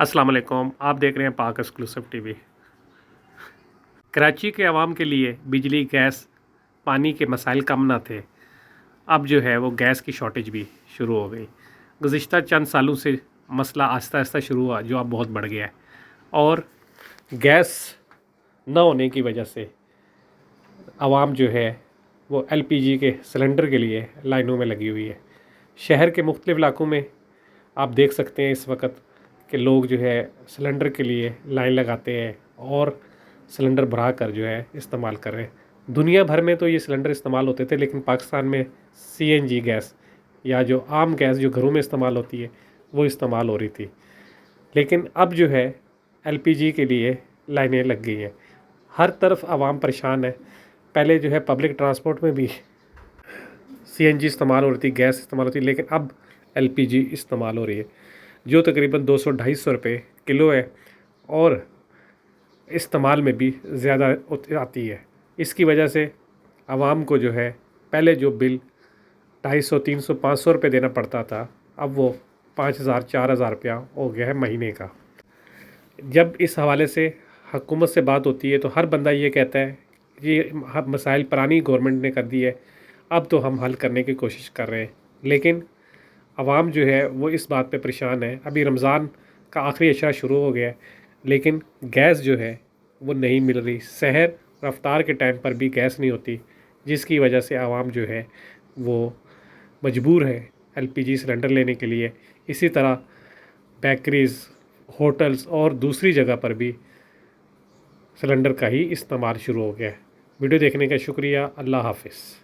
السلام علیکم، آپ دیکھ رہے ہیں پاک ایکسکلوسیو ٹی وی۔ کراچی کے عوام کے لیے بجلی، گیس، پانی کے مسائل کم نہ تھے، اب جو ہے وہ گیس کی شارٹیج بھی شروع ہو گئی۔ گزشتہ چند سالوں سے مسئلہ آہستہ آہستہ شروع ہوا جو اب بہت بڑھ گیا ہے، اور گیس نہ ہونے کی وجہ سے عوام جو ہے وہ LPG کے سلنڈر کے لیے لائنوں میں لگی ہوئی ہے۔ شہر کے مختلف علاقوں میں آپ دیکھ سکتے ہیں اس وقت کہ لوگ جو ہے سلنڈر کے لیے لائن لگاتے ہیں اور سلنڈر بھرا کر جو ہے استعمال کر رہے ہیں۔ دنیا بھر میں تو یہ سلنڈر استعمال ہوتے تھے، لیکن پاکستان میں CNG گیس یا جو عام گیس جو گھروں میں استعمال ہوتی ہے وہ استعمال ہو رہی تھی، لیکن اب جو ہے LPG کے لیے لائنیں لگ گئی ہیں۔ ہر طرف عوام پریشان ہے۔ پہلے جو ہے پبلک ٹرانسپورٹ میں بھی CNG استعمال ہو رہی تھی، گیس استعمال ہوتی، لیکن اب LPG استعمال ہو رہی ہے جو تقریباً 200-250 روپے کلو ہے، اور استعمال میں بھی زیادہ آتی ہے۔ اس کی وجہ سے عوام کو جو ہے پہلے جو بل 250، 300، 500 روپے دینا پڑتا تھا، اب وہ 5000، 4000 روپیہ ہو گیا ہے مہینے کا۔ جب اس حوالے سے حکومت سے بات ہوتی ہے تو ہر بندہ یہ کہتا ہے کہ یہ مسائل پرانی گورنمنٹ نے کر دی ہے، اب تو ہم حل کرنے کی کوشش کر رہے ہیں، لیکن عوام جو ہے وہ اس بات پہ پریشان ہے۔ ابھی رمضان کا آخری عشرہ شروع ہو گیا ہے، لیکن گیس جو ہے وہ نہیں مل رہی۔ سحر اور افطار کے ٹائم پر بھی گیس نہیں ہوتی، جس کی وجہ سے عوام جو ہے وہ مجبور ہے LPG سلنڈر لینے کے لیے۔ اسی طرح بیکریز، ہوٹلز اور دوسری جگہ پر بھی سلنڈر کا ہی استعمال شروع ہو گیا ہے۔ ویڈیو دیکھنے کا شکریہ۔ اللہ حافظ۔